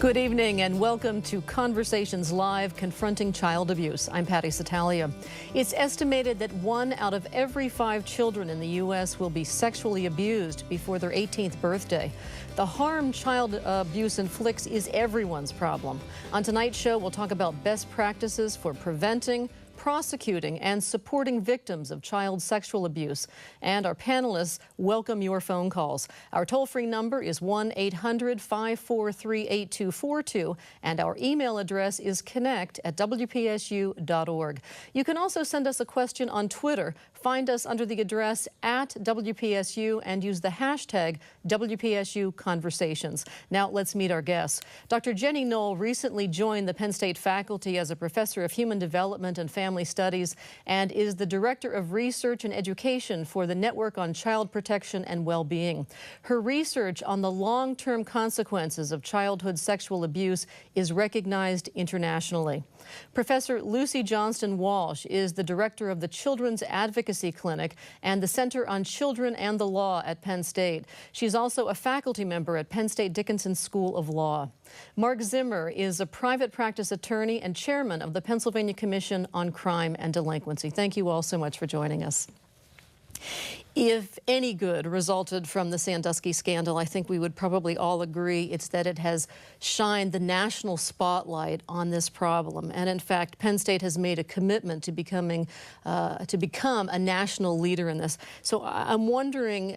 Good evening and welcome to Conversations Live, Confronting Child Abuse. I'm Patty Satalia. It's estimated that 1 out of every 5 children in the U.S. will be sexually abused before their 18th birthday. The harm child abuse inflicts is everyone's problem. On tonight's show, we'll talk about best practices for preventing, prosecuting, and supporting victims of child sexual abuse. And our panelists welcome your phone calls. Our toll-free number is 1-800-543-8242, and our email address is connect@wpsu.org. You can also send us a question on Twitter. Find us under the address @WPSU and use the hashtag WPSU Conversations. Now let's meet our guests. Dr. Jenny Knoll recently joined the Penn State faculty as a professor of human development and family studies and is the director of research and education for the Network on Child Protection and Well-Being. Her research on the long-term consequences of childhood sexual abuse is recognized internationally. Professor Lucy Johnston Walsh is the director of the Children's Advocacy Clinic and the Center on Children and the Law at Penn State. She's also a faculty member at Penn State Dickinson School of Law. Mark Zimmer is a private practice attorney and chairman of the Pennsylvania Commission on Crime and Delinquency. Thank you all so much for joining us. If any good resulted from the Sandusky scandal, I think we would probably all agree it's that it has shined the national spotlight on this problem. And in fact, Penn State has made a commitment to become a national leader in this. So I'm wondering,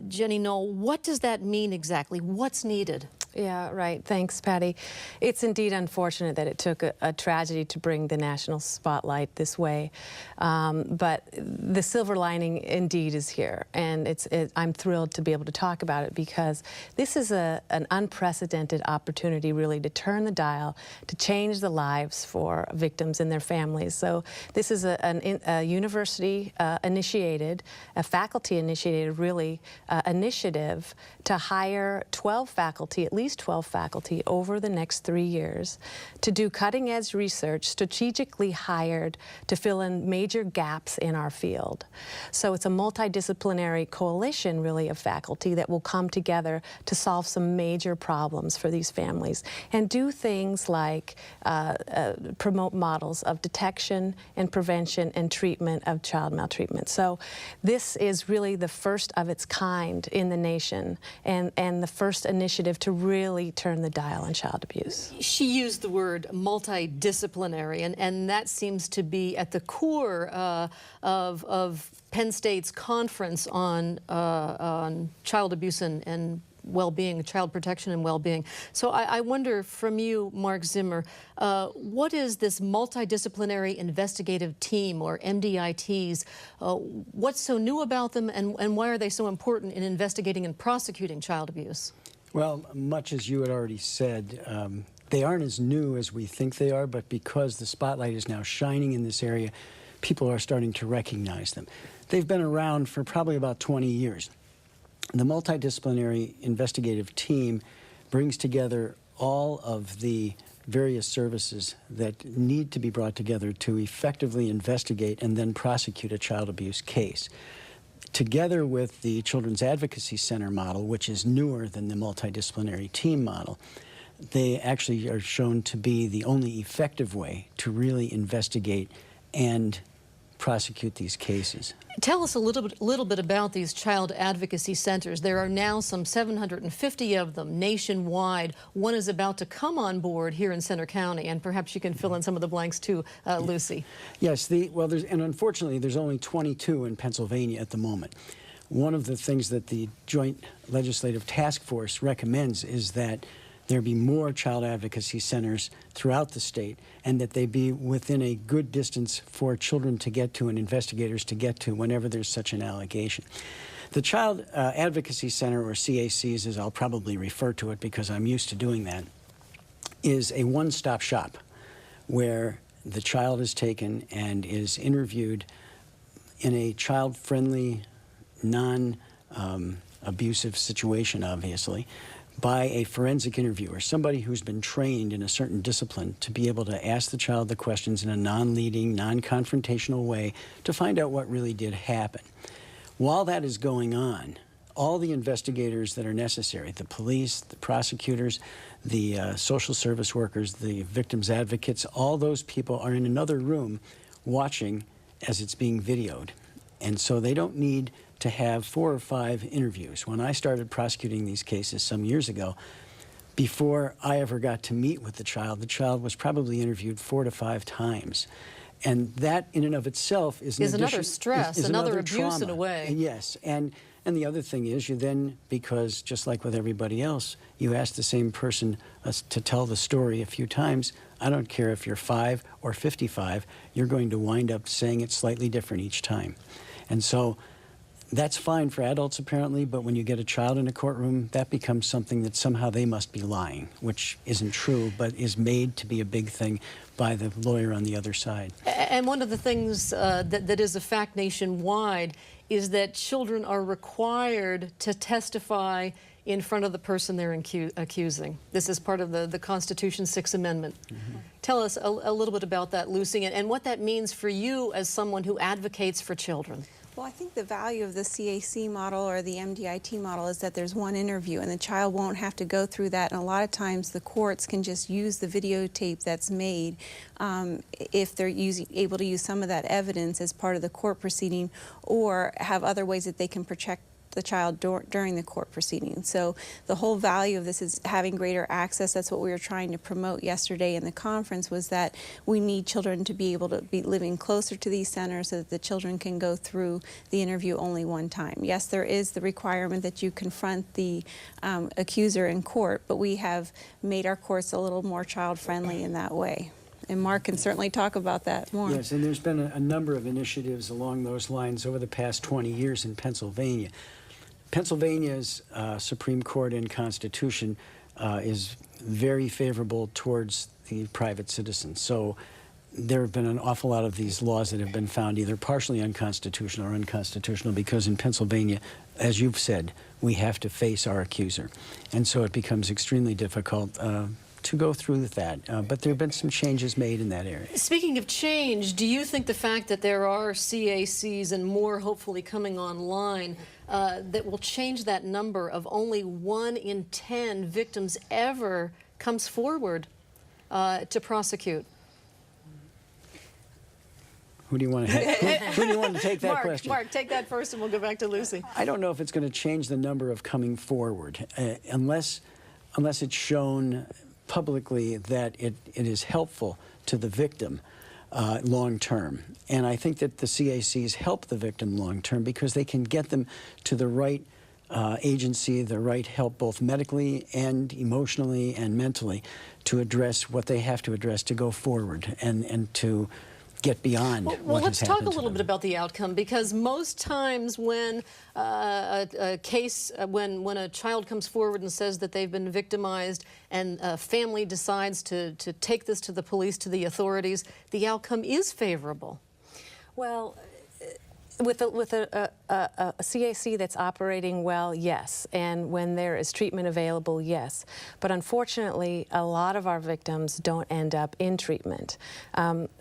Jenny Knoll, what does that mean exactly? What's needed? Yeah, right. Thanks, Patty. It's indeed unfortunate that it took a tragedy to bring the national spotlight this way. But the silver lining indeed is here. And I'm thrilled to be able to talk about it because this is an unprecedented opportunity really to turn the dial, to change the lives for victims and their families. So this is a university-initiated, a faculty-initiated really initiative to hire 12 faculty, at least 12 faculty over the next 3 years to do cutting-edge research strategically hired to fill in major gaps in our field. So it's a multidisciplinary coalition really of faculty that will come together to solve some major problems for these families and do things like promote models of detection and prevention and treatment of child maltreatment. So this is really the first of its kind in the nation and the first initiative to really turn the dial on child abuse. She used the word multidisciplinary, and that seems to be at the core of Penn State's conference on child abuse and well-being, child protection and well-being. So I wonder from you, Mark Zimmer, what is this multidisciplinary investigative team, or MDITs? What's so new about them, and why are they so important in investigating and prosecuting child abuse? Well, much as you had already said, they aren't as new as we think they are, but because the spotlight is now shining in this area, people are starting to recognize them. They've been around for probably about 20 years. The multidisciplinary investigative team brings together all of the various services that need to be brought together to effectively investigate and then prosecute a child abuse case. Together with the Children's Advocacy Center model, which is newer than the multidisciplinary team model, they actually are shown to be the only effective way to really investigate and prosecute these cases. Tell us a little bit about these child advocacy centers. There are now some 750 of them nationwide. One is about to come on board here in Center County, and perhaps you can fill in some of the blanks too, Lucy. Yes, and unfortunately there's only 22 in Pennsylvania at the moment. One of the things that the Joint Legislative Task Force recommends is that there be more child advocacy centers throughout the state, and that they be within a good distance for children to get to and investigators to get to whenever there's such an allegation. The Child Advocacy Center, or CACs as I'll probably refer to it because I'm used to doing that, is a one-stop shop where the child is taken and is interviewed in a child-friendly, non-abusive situation, obviously, by a forensic interviewer, somebody who's been trained in a certain discipline to be able to ask the child the questions in a non-leading, non-confrontational way to find out what really did happen. While that is going on, all the investigators that are necessary, the police, the prosecutors, the social service workers, the victims' advocates, all those people are in another room watching as it's being videoed. And so they don't need to have 4 or 5 interviews. When I started prosecuting these cases some years ago, before I ever got to meet with the child was probably interviewed 4 to 5 times. And that in and of itself is another stress, is another abuse abuse in a way. Yes, and the other thing is you then, because just like with everybody else, you ask the same person to tell the story a few times. I don't care if you're 5 or 55, you're going to wind up saying it slightly different each time. And so that's fine for adults apparently, but when you get a child in a courtroom, that becomes something that somehow they must be lying, which isn't true, but is made to be a big thing by the lawyer on the other side. And one of the things that is a fact nationwide is that children are required to testify in front of the person they're accusing. This is part of the Constitution's 6th Amendment. Mm-hmm. Tell us a little bit about that, Lucy, and what that means for you as someone who advocates for children. Well, I think the value of the CAC model or the MDIT model is that there's one interview and the child won't have to go through that. And a lot of times the courts can just use the videotape that's made if they're able to use some of that evidence as part of the court proceeding, or have other ways that they can protect the child during the court proceedings. So the whole value of this is having greater access. That's what we were trying to promote yesterday in the conference, was that we need children to be able to be living closer to these centers so that the children can go through the interview only one time. Yes, there is the requirement that you confront the accuser in court, but we have made our courts a little more child-friendly in that way. And Mark can certainly talk about that more. Yes, and there's been a number of initiatives along those lines over the past 20 years in Pennsylvania. Pennsylvania's Supreme Court and Constitution is very favorable towards the private citizen. So there have been an awful lot of these laws that have been found either partially unconstitutional or unconstitutional because in Pennsylvania, as you've said, we have to face our accuser. And so it becomes extremely difficult to go through with that. But there have been some changes made in that area. Speaking of change, do you think the fact that there are CACs and more hopefully coming online that will change that number of only 1 in 10 victims ever comes forward to prosecute? Who do you want to who do you want to take that question? Mark, take that first and we'll go back to Lucy. I don't know if it's going to change the number of coming forward unless it's shown publicly that it is helpful to the victim long term. And I think that the CACs help the victim long term because they can get them to the right agency, the right help both medically and emotionally and mentally to address what they have to address to go forward and to get beyond well, let's talk a little bit about the outcome, because most times when a case, when a child comes forward and says that they've been victimized and a family decides to take this to the police, to the authorities, the outcome is favorable. Well, with a CAC that's operating well, yes. And when there is treatment available, yes. But unfortunately, a lot of our victims don't end up in treatment.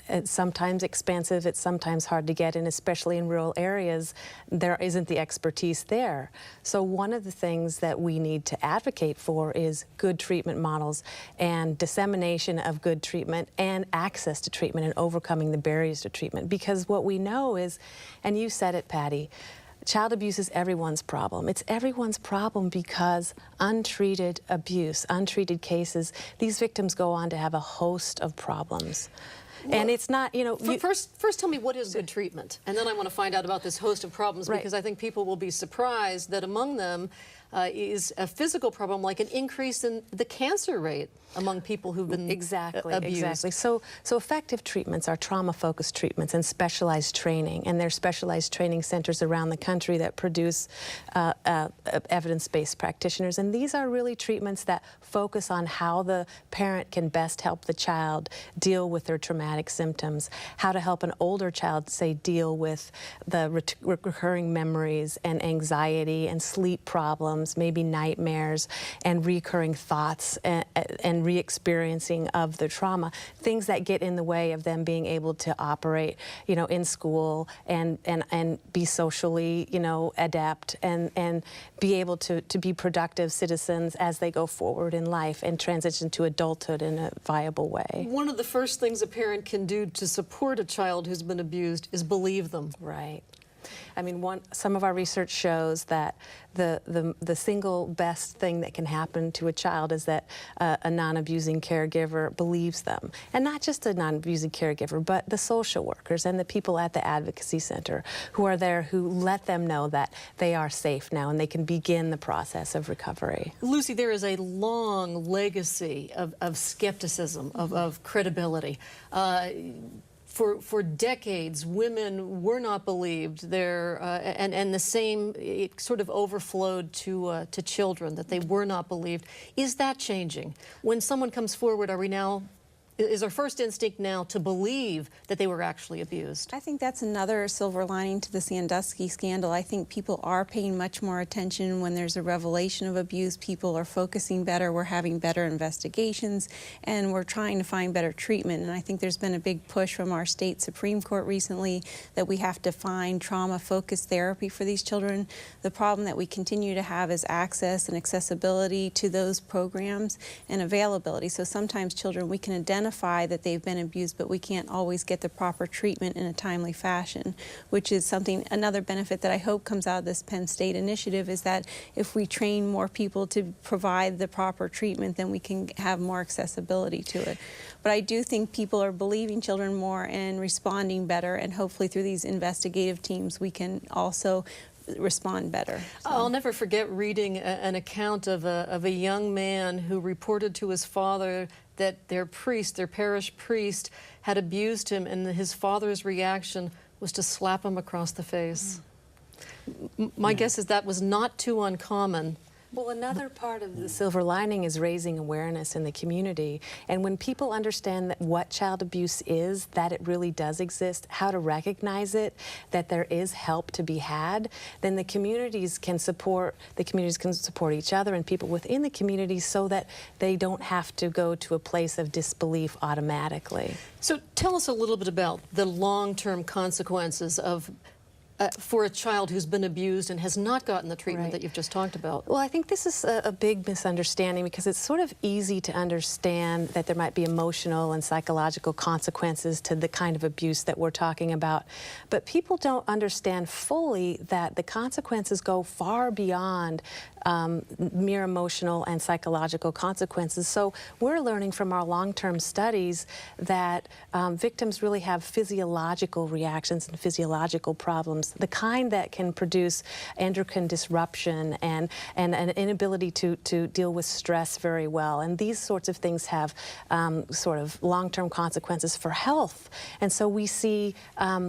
It's sometimes expensive, it's sometimes hard to get, and especially in rural areas, there isn't the expertise there. So one of the things that we need to advocate for is good treatment models and dissemination of good treatment and access to treatment and overcoming the barriers to treatment. Because what we know is, and you said it, Patty, child abuse is everyone's problem. It's everyone's problem because untreated abuse, untreated cases, these victims go on to have a host of problems. Well, and it's not, you know... First tell me what is good treatment, and then I want to find out about this host of problems, right, because I think people will be surprised that among them is a physical problem, like an increase in the cancer rate among people who've been abused. Exactly. So effective treatments are trauma-focused treatments and specialized training, and there's specialized training centers around the country that produce evidence-based practitioners, and these are really treatments that focus on how the parent can best help the child deal with their traumatic post-traumatic symptoms, how to help an older child, say, deal with the recurring memories and anxiety and sleep problems, maybe nightmares and recurring thoughts and re-experiencing of the trauma, things that get in the way of them being able to operate, you know, in school and be socially, you know, adept and be able to be productive citizens as they go forward in life and transition to adulthood in a viable way. One of the first things a parent can do to support a child who's been abused is believe them. Right. I mean, some of our research shows that the single best thing that can happen to a child is that a non-abusing caregiver believes them. And not just a non-abusing caregiver, but the social workers and the people at the advocacy center who are there, who let them know that they are safe now and they can begin the process of recovery. Lucy, there is a long legacy of skepticism, of credibility. For decades, women were not believed. And the same, it sort of overflowed to children, that they were not believed. Is that changing? When someone comes forward, is our first instinct now to believe that they were actually abused? I think that's another silver lining to the Sandusky scandal. I think people are paying much more attention when there's a revelation of abuse. People are focusing better, we're having better investigations, and we're trying to find better treatment. And I think there's been a big push from our state Supreme Court recently that we have to find trauma-focused therapy for these children. The problem that we continue to have is access and accessibility to those programs and availability. So sometimes children, we can identify that they've been abused, but we can't always get the proper treatment in a timely fashion, which is another benefit that I hope comes out of this Penn State initiative, is that if we train more people to provide the proper treatment, then we can have more accessibility to it. But I do think people are believing children more and responding better, and hopefully through these investigative teams we can also respond better. So. I'll never forget reading an account of a young man who reported to his father that their parish priest, had abused him, and his father's reaction was to slap him across the face. My guess is that was not too uncommon. Well, another part of the silver lining is raising awareness in the community. And when people understand that what child abuse is, that it really does exist, how to recognize it, that there is help to be had, then the communities can support each other and people within the community so that they don't have to go to a place of disbelief automatically. So tell us a little bit about the long-term consequences of for a child who's been abused and has not gotten the treatment that you've just talked about. Well, I think this is a big misunderstanding, because it's sort of easy to understand that there might be emotional and psychological consequences to the kind of abuse that we're talking about. But people don't understand fully that the consequences go far beyond mere emotional and psychological consequences. So we're learning from our long-term studies that victims really have physiological reactions and physiological problems, the kind that can produce endocrine disruption and an inability to deal with stress very well. And these sorts of things have sort of long-term consequences for health. And so we see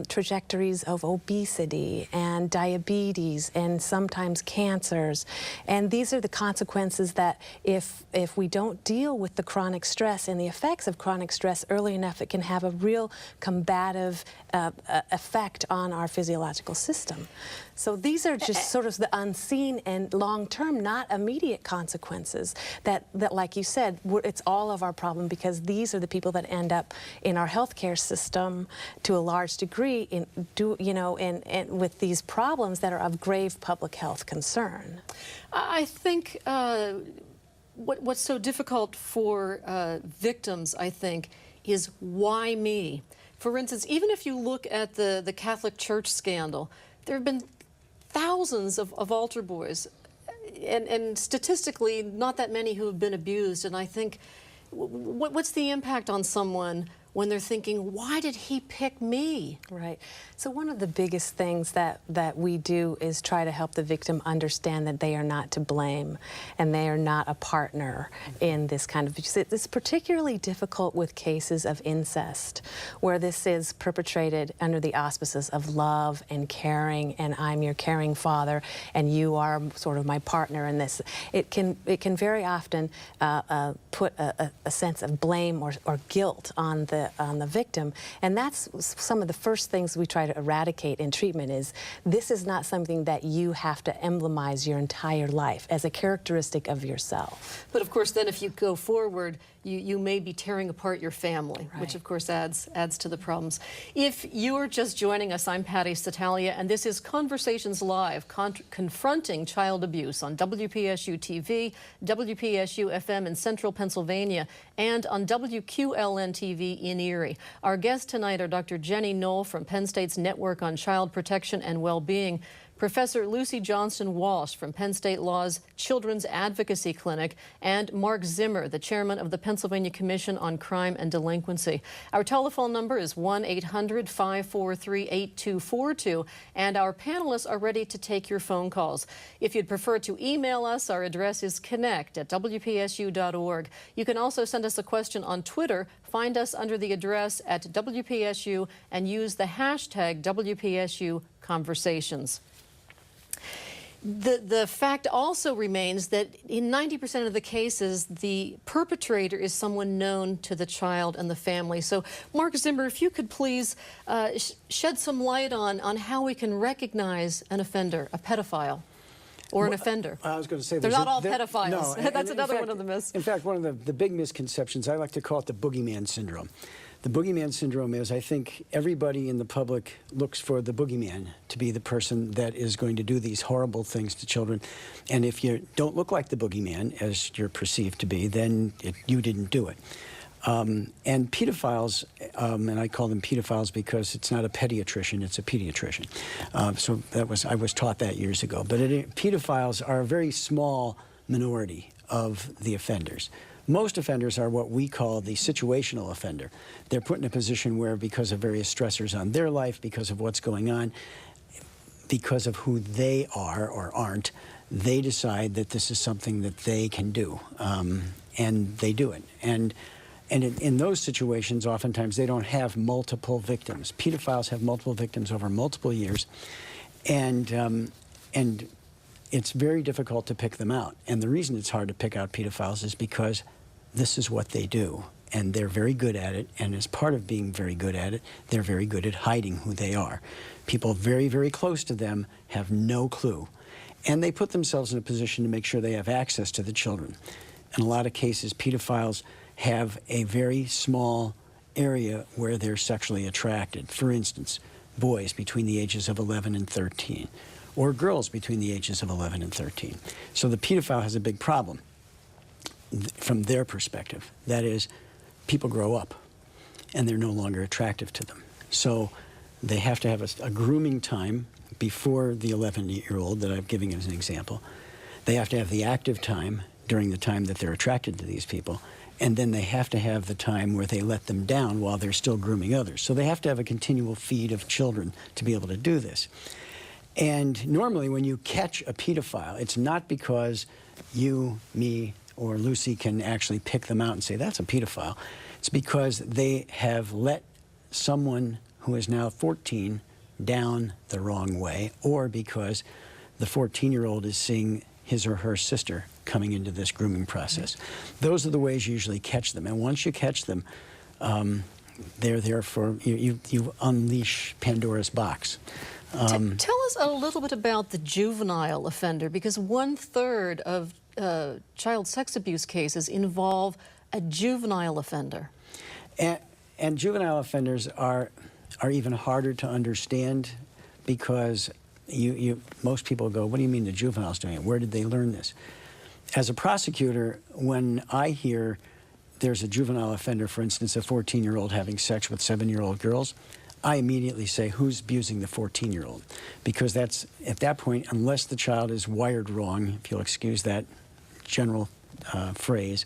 trajectories of obesity and diabetes and sometimes cancers. And these are the consequences that if we don't deal with the chronic stress and the effects of chronic stress early enough, it can have a real combative effect on our physiological system. So these are just sort of the unseen and long-term, not immediate consequences that like you said, it's all of our problem, because these are the people that end up in our healthcare system to a large degree with these problems that are of grave public health concern. I think what's so difficult for victims, I think, is why me? For instance, even if you look at the Catholic Church scandal, there have been thousands of altar boys, and statistically not that many who have been abused. And I think, what's the impact on someone when they're thinking, why did he pick me? Right. So one of the biggest things that we do is try to help the victim understand that they are not to blame and they are not a partner in this kind of abuse. It's particularly difficult with cases of incest, where this is perpetrated under the auspices of love and caring, and I'm your caring father and you are sort of my partner in this. It can very often put a sense of blame or guilt on the the victim. And that's some of the first things we try to eradicate in treatment is this is not something that you have to emblemize your entire life as a characteristic of yourself. But of course, then if you go forward, you may be tearing apart your family, Right. which of course adds to the problems. If you're just joining us, I'm Patty Statalia, and this is Conversations Live, Confronting Child Abuse on WPSU TV, WPSU FM in Central Pennsylvania, and on WQLN TV in Erie. Our guests tonight are Dr. Jenny Knoll from Penn State's Network on Child Protection and Well-Being, Professor Lucy Johnston-Walsh from Penn State Law's Children's Advocacy Clinic, and Mark Zimmer, the chairman of the Pennsylvania Commission on Crime and Delinquency. Our telephone number is 1-800-543-8242, and our panelists are ready to take your phone calls. If you'd prefer to email us, our address is connect@wpsu.org. You can also send us a question on Twitter. Find us under the address @WPSU and use the hashtag WPSU Conversations. The fact also remains that in 90% of the cases, the perpetrator is someone known to the child and the family. So, Mark Zimmer, if you could please shed some light on how we can recognize an offender, a pedophile, or an offender. I was going to say they're not all pedophiles. No, That's another one of the myths. In fact, one of the big misconceptions, I like to call it the boogeyman syndrome. The boogeyman syndrome is, I think, everybody in the public looks for the boogeyman to be the person that is going to do these horrible things to children. And if you don't look like the boogeyman, as you're perceived to be, then you didn't do it. And pedophiles, and I call them pedophiles because it's not a pediatrician, it's a pediatrician. So I was taught that years ago. But pedophiles are a very small minority of the offenders. Most offenders are what we call the situational offender. They're put in a position where, because of various stressors on their life, because of what's going on, because of who they are or aren't, they decide that this is something that they can do, and they do it. And in those situations, oftentimes they don't have multiple victims. Pedophiles have multiple victims over multiple years, and it's very difficult to pick them out. And the reason it's hard to pick out pedophiles is because this is what they do, and they're very good at it. And as part of being very good at it, they're very good at hiding who they are. People very, very close to them have no clue, and they put themselves in a position to make sure they have access to the children. In a lot of cases, pedophiles have a very small area where they're sexually attracted. For instance, boys between the ages of 11 and 13, or girls between the ages of 11 and 13. So the pedophile has a big problem from their perspective. That is, people grow up and they're no longer attractive to them. So they have to have a grooming time before the 11-year-old that I'm giving as an example. They have to have the active time during the time that they're attracted to these people. And then they have to have the time where they let them down while they're still grooming others. So they have to have a continual feed of children to be able to do this. And normally when you catch a pedophile, it's not because you, me, or Lucy can actually pick them out and say, that's a pedophile. It's because they have let someone who is now 14 down the wrong way, or because the 14-year-old is seeing his or her sister coming into this grooming process. Those are the ways you usually catch them. And once you catch them, they're there for, you unleash Pandora's box. Tell us a little bit about the juvenile offender, because 1/3 of child sex abuse cases involve a juvenile offender. And juvenile offenders are even harder to understand because most people go, what do you mean the juvenile's doing it? Where did they learn this? As a prosecutor, when I hear there's a juvenile offender, for instance, a 14-year-old having sex with 7-year-old girls, I immediately say, who's abusing the 14-year-old? Because that's, at that point, unless the child is wired wrong, if you'll excuse that general phrase,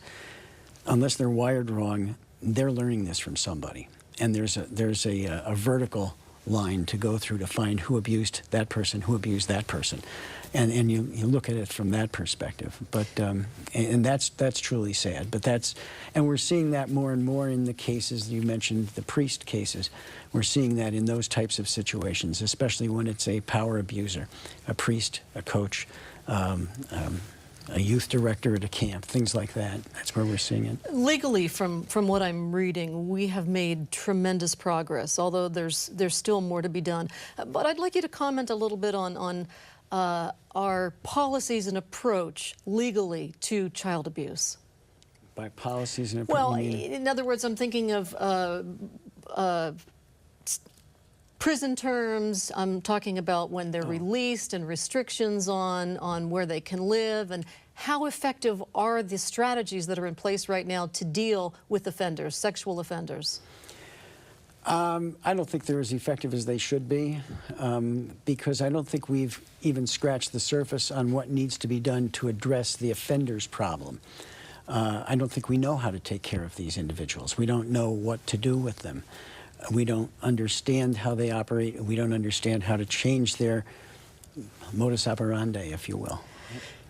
unless they're wired wrong, they're learning this from somebody. And there's a vertical line to go through to find who abused that person, who abused that person. And you look at it from that perspective. But and that's truly sad. But and we're seeing that more and more in the cases you mentioned, the priest cases. We're seeing that in those types of situations, especially when it's a power abuser, a priest, a coach, a youth director at a camp, things like that. That's where we're seeing it. Legally, from what I'm reading, we have made tremendous progress, although there's still more to be done. But I'd like you to comment a little bit on our policies and approach legally to child abuse. By policies and approach, Well, in other words, I'm thinking of prison terms. I'm talking about when they're released and restrictions on where they can live, and how effective are the strategies that are in place right now to deal with offenders, sexual offenders? I don't think they're as effective as they should be, because I don't think we've even scratched the surface on what needs to be done to address the offender's problem. I don't think we know how to take care of these individuals. We don't know what to do with them. We don't understand how they operate. We don't understand how to change their modus operandi, if you will.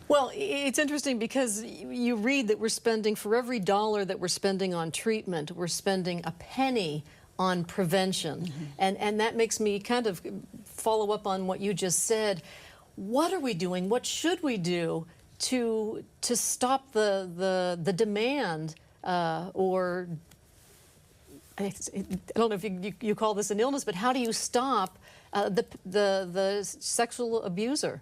Well, it's interesting because you read that we're spending, for every dollar that we're spending on treatment, we're spending a penny on prevention. Mm-hmm. And that makes me kind of follow up on what you just said. What are we doing? What should we do to stop the demand or I don't know if you call this an illness, but how do you stop the sexual abuser?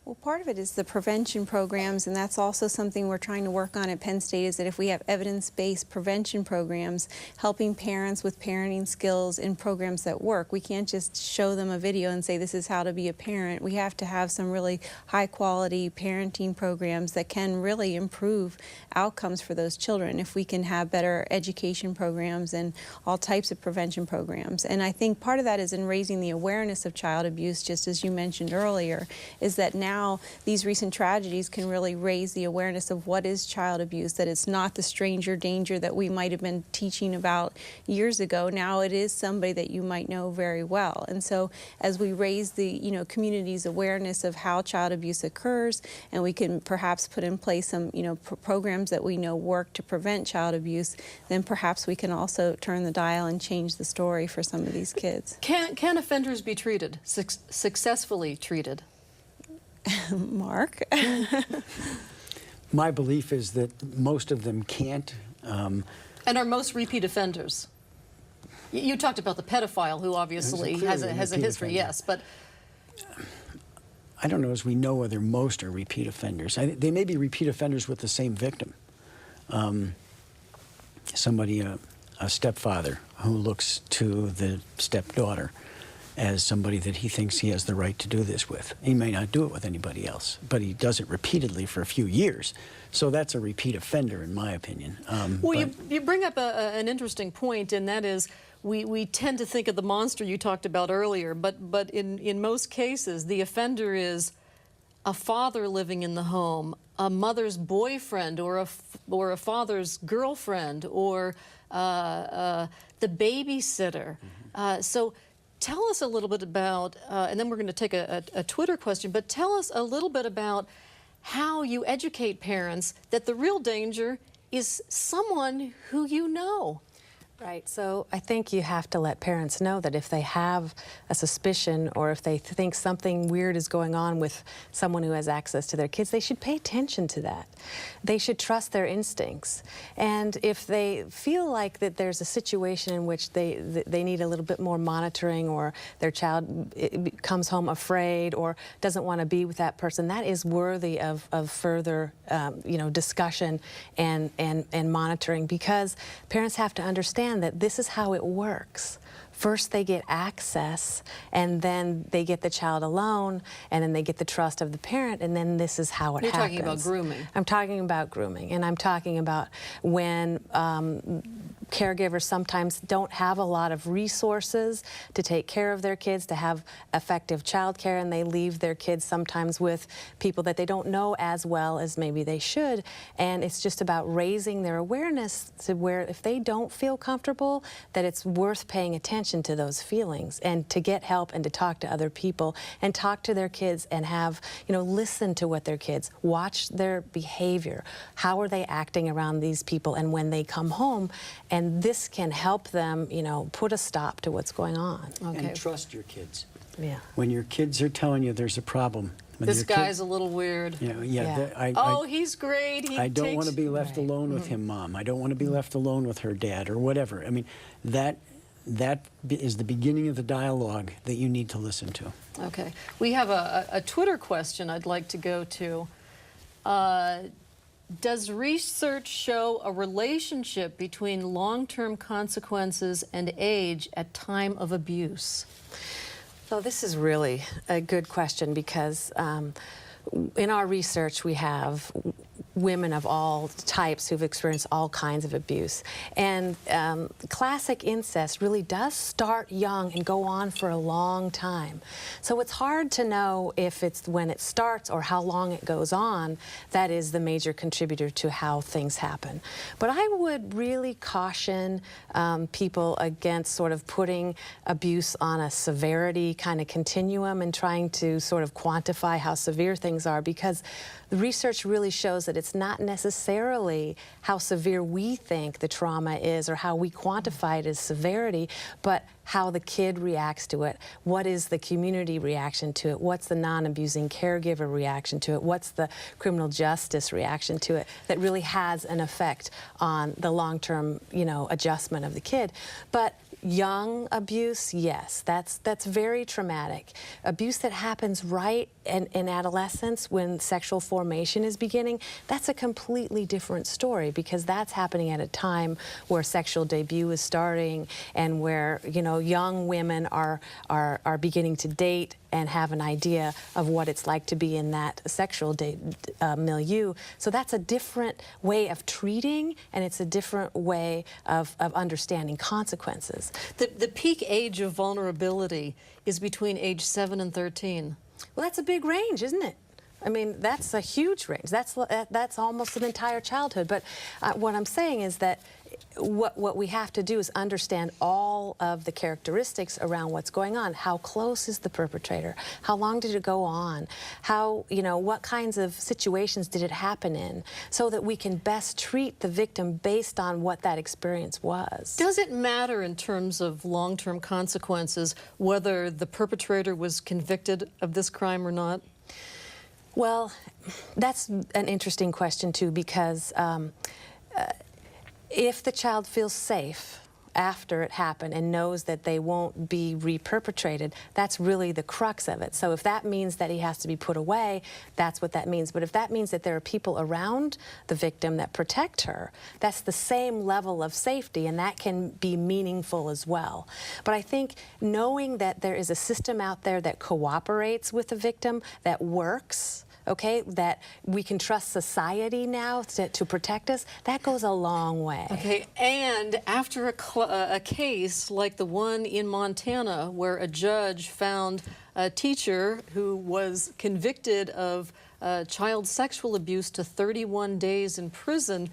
Well, part of it is the prevention programs, and that's also something we're trying to work on at Penn State, is that if we have evidence-based prevention programs, helping parents with parenting skills in programs that work. We can't just show them a video and say this is how to be a parent. We have to have some really high-quality parenting programs that can really improve outcomes for those children if we can have better education programs and all types of prevention programs. And I think part of that is in raising the awareness of child abuse, just as you mentioned earlier, is that now these recent tragedies can really raise the awareness of what is child abuse, that it's not the stranger danger that we might have been teaching about years ago. Now it is somebody that you might know very well. And so as we raise the community's awareness of how child abuse occurs, and we can perhaps put in place some programs that we know work to prevent child abuse, then perhaps we can also turn the dial and change the story for some of these kids. Can offenders be treated, successfully treated? Mark? My belief is that most of them can't. And are most repeat offenders? You talked about the pedophile who obviously has a history, offender. Yes, but I don't know as we know whether most are repeat offenders. They may be repeat offenders with the same victim. Somebody, a stepfather who looks to the stepdaughter as somebody that he thinks he has the right to do this with. He may not do it with anybody else, but he does it repeatedly for a few years. So that's a repeat offender, in my opinion. Well, you bring up an interesting point, and that is we tend to think of the monster you talked about earlier, but in most cases, the offender is a father living in the home, a mother's boyfriend, or a father's girlfriend, or the babysitter. Mm-hmm. So tell us a little bit about, and then we're going to take a Twitter question, but tell us a little bit about how you educate parents that the real danger is someone who you know. Right, so I think you have to let parents know that if they have a suspicion or if they think something weird is going on with someone who has access to their kids, they should pay attention to that. They should trust their instincts. And if they feel like that there's a situation in which they need a little bit more monitoring, or their child comes home afraid or doesn't want to be with that person, that is worthy of further discussion and monitoring, because parents have to understand that this is how it works. First they get access, and then they get the child alone, and then they get the trust of the parent, and then this is how it happens. You're talking about grooming. I'm talking about grooming, and I'm talking about when caregivers sometimes don't have a lot of resources to take care of their kids, to have effective child care, and they leave their kids sometimes with people that they don't know as well as maybe they should. And it's just about raising their awareness to where if they don't feel comfortable, that it's worth paying attention to those feelings, and to get help, and to talk to other people, and talk to their kids, and have, listen to what their kids, watch their behavior. How are they acting around these people, and when they come home? And this can help them, put a stop to what's going on. Okay. And trust your kids. Yeah. When your kids are telling you there's a problem, This guy's a little weird. Yeah. He's great. I don't want to be left alone with him, Mom. I don't want to be left alone with her, Dad, or whatever. I mean, that is the beginning of the dialogue that you need to listen to. Okay. We have a Twitter question I'd like to go to. Does research show a relationship between long-term consequences and age at time of abuse? So this is really a good question because in our research we have women of all types who've experienced all kinds of abuse. And classic incest really does start young and go on for a long time. So it's hard to know if it's when it starts or how long it goes on that is the major contributor to how things happen. But I would really caution people against sort of putting abuse on a severity kind of continuum and trying to sort of quantify how severe things are, because the research really shows that it's not necessarily how severe we think the trauma is or how we quantify it as severity, but how the kid reacts to it. What is the community reaction to it? What's the non-abusing caregiver reaction to it? What's the criminal justice reaction to it that really has an effect on the long-term, adjustment of the kid? But young abuse, yes, that's very traumatic. Abuse that happens right in adolescence when sexual formation is beginning, that's a completely different story, because that's happening at a time where sexual debut is starting and where, young women are beginning to date and have an idea of what it's like to be in that sexual milieu. So that's a different way of treating, and it's a different way of understanding consequences. The peak age of vulnerability is between age 7 and 13. Well, that's a big range, isn't it? I mean, that's a huge range. That's almost an entire childhood. But what I'm saying is that what we have to do is understand all of the characteristics around what's going on. How close is the perpetrator? How long did it go on? How, what kinds of situations did it happen in? So that we can best treat the victim based on what that experience was. Does it matter in terms of long-term consequences whether the perpetrator was convicted of this crime or not? Well, that's an interesting question, too, because if the child feels safe after it happened and knows that they won't be re-perpetrated, that's really the crux of it. So if that means that he has to be put away, that's what that means. But if that means that there are people around the victim that protect her, that's the same level of safety, and that can be meaningful as well. But I think knowing that there is a system out there that cooperates with the victim, that works, okay, that we can trust society now to protect us, that goes a long way. Okay, and after a case like the one in Montana where a judge found a teacher who was convicted of child sexual abuse to 31 days in prison,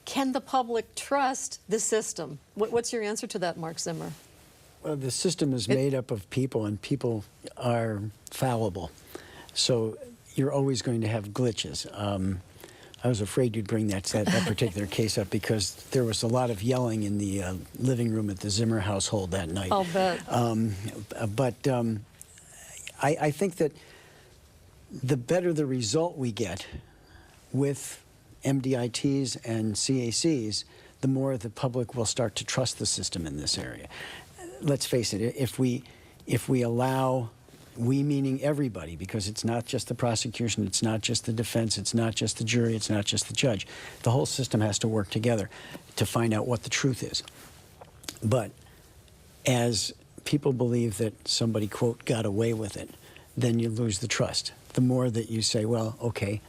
can the public trust the system? What's your answer to that, Mark Zimmer? Well, the system is made up of people, and people are fallible. So you're always going to have glitches. I was afraid you'd bring that particular case up because there was a lot of yelling in the living room at the Zimmer household that night. I'll bet. I think that the better the result we get with MDITs and CACs, the more the public will start to trust the system in this area. Let's face it, if we allow, we meaning everybody, because it's not just the prosecution, it's not just the defense, it's not just the jury, it's not just the judge. The whole system has to work together to find out what the truth is. But as people believe that somebody, quote, got away with it, then you lose the trust. The more that you say, well, okay,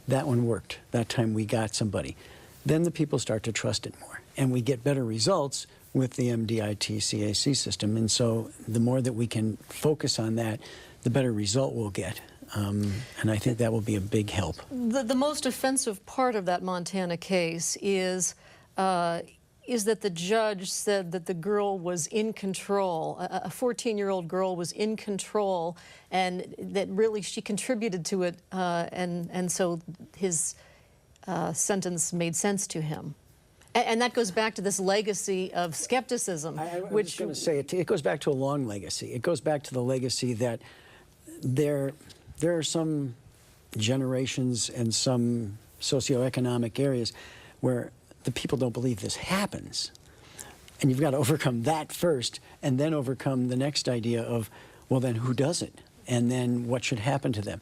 that one worked, that time we got somebody, then the people start to trust it more. And we get better results with the MDIT CAC system. And so the more that we can focus on that, the better result we'll get. And I think that will be a big help. The most offensive part of that Montana case is that the judge said that the girl was in control. A 14-year-old girl was in control, and that really she contributed to it, and so his sentence made sense to him. And that goes back to this legacy of skepticism. I was going to say, it goes back to a long legacy. It goes back to the legacy that there there are some generations and some socioeconomic areas where the people don't believe this happens. And you've got to overcome that first, and then overcome the next idea of, well, then who does it? And then what should happen to them?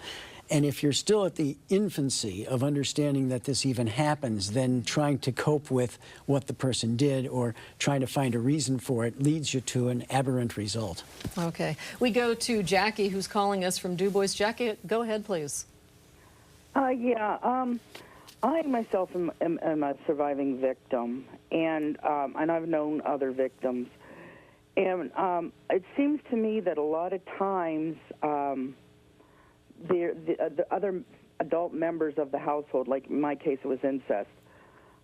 And if you're still at the infancy of understanding that this even happens, then trying to cope with what the person did or trying to find a reason for it leads you to an aberrant result. Okay. We go to Jackie, who's calling us from Du Bois. Jackie, go ahead, please. I myself am a surviving victim, and I've known other victims. And it seems to me that a lot of times the other adult members of the household, like in my case it was incest,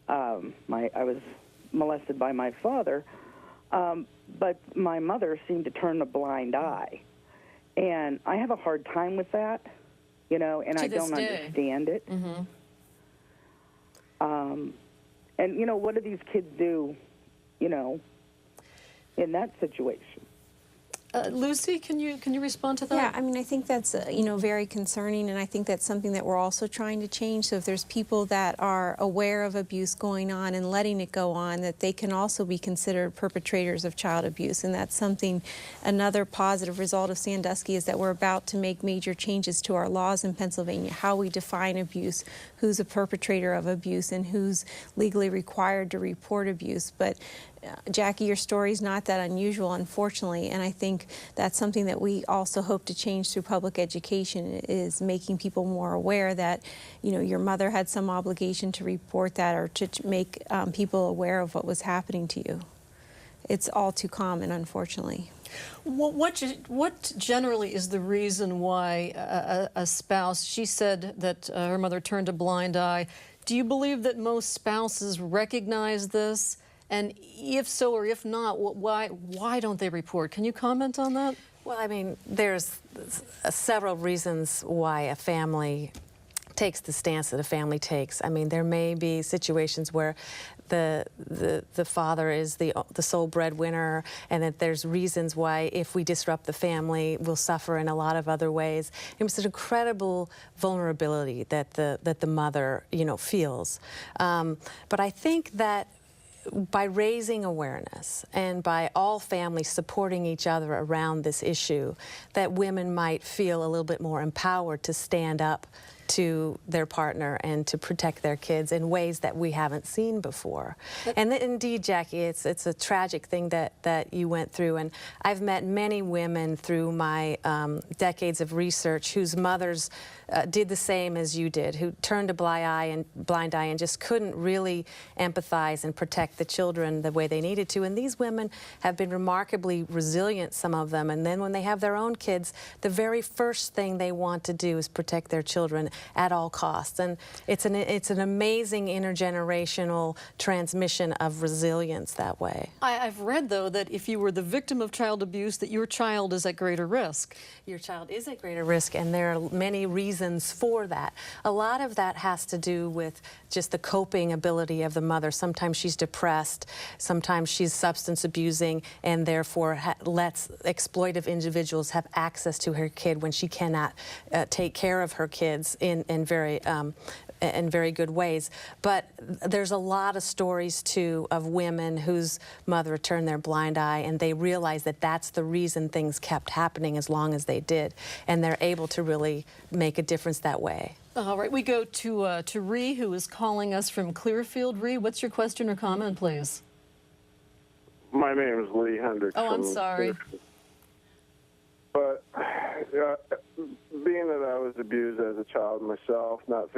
I was molested by my father, but my mother seemed to turn a blind eye. And I have a hard time with that, you know, and I don't understand it. Mm-hmm. And, you know, what do these kids do, you know, in that situation? Lucy, can you respond to that? Yeah, I mean, I think that's you know, very concerning, and I think that's something that we're also trying to change. So if there's people that are aware of abuse going on and letting it go on, that they can also be considered perpetrators of child abuse, and that's something. Another positive result of Sandusky is that we're about to make major changes to our laws in Pennsylvania, how we define abuse, who's a perpetrator of abuse, and who's legally required to report abuse. But Jackie, your story is not that unusual, unfortunately, and I think that's something that we also hope to change through public education, is making people more aware that, you know, your mother had some obligation to report that, or to make people aware of what was happening to you. It's all too common, unfortunately. What generally is the reason why a spouse, she said that her mother turned a blind eye. Do you believe that most spouses recognize this? And if so, or if not, why don't they report? Can you comment on that? Well, I mean, there's several reasons why a family takes the stance that a family takes. I mean, there may be situations where the father is the sole breadwinner, and that there's reasons why if we disrupt the family, we'll suffer in a lot of other ways. It's an incredible vulnerability that the mother, you know, feels. But I think that by raising awareness and by all families supporting each other around this issue, that women might feel a little bit more empowered to stand up to their partner and to protect their kids in ways that we haven't seen before. And indeed, Jackie, it's a tragic thing that you went through. And I've met many women through my decades of research whose mothers did the same as you did, who turned a blind eye and just couldn't really empathize and protect the children the way they needed to. And these women have been remarkably resilient, some of them. And then when they have their own kids, the very first thing they want to do is protect their children at all costs. And it's an amazing intergenerational transmission of resilience that way. I've read, though, that if you were the victim of child abuse, that your child is at greater risk. Your child is at greater risk, and there are many reasons for that. A lot of that has to do with just the coping ability of the mother. Sometimes she's depressed, sometimes she's substance abusing, and therefore lets exploitive individuals have access to her kid when she cannot take care of her kids in very good ways. But there's a lot of stories, too, of women whose mother turned their blind eye, and they realize that that's the reason things kept happening as long as they did, and they're able to really make a difference that way. All right, we go to Ree, who is calling us from Clearfield. Ree, what's your question or comment, please? My name is Lee Hendricks. Oh, I'm sorry. But being that I was abused as a child myself, not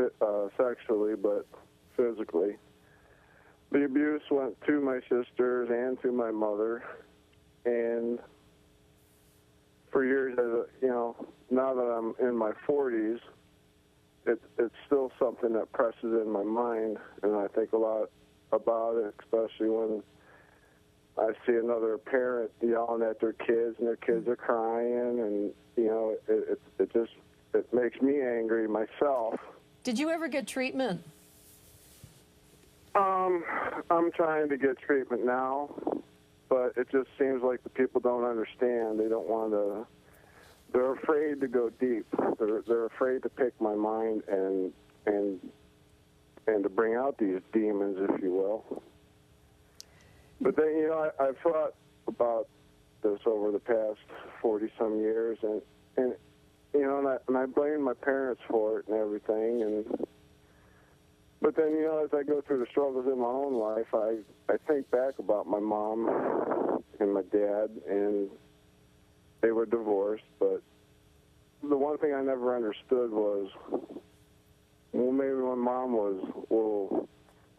sexually, but physically, the abuse went to my sisters and to my mother. And for years, you know, now that I'm in my 40s, it's still something that presses in my mind, and I think a lot about it, especially when I see another parent yelling at their kids, and their kids are crying, and you know, it makes me angry myself. Did you ever get treatment? I'm trying to get treatment now, but it just seems like the people don't understand. They don't want to they're afraid to go deep. They're afraid to pick my mind and to bring out these demons, if you will. But then, you know, I've thought about this over the past 40-some years, and you know, and I blame my parents for it and everything. But then, you know, as I go through the struggles in my own life, I think back about my mom and my dad, and they were divorced. But the one thing I never understood was, well, maybe my mom was a little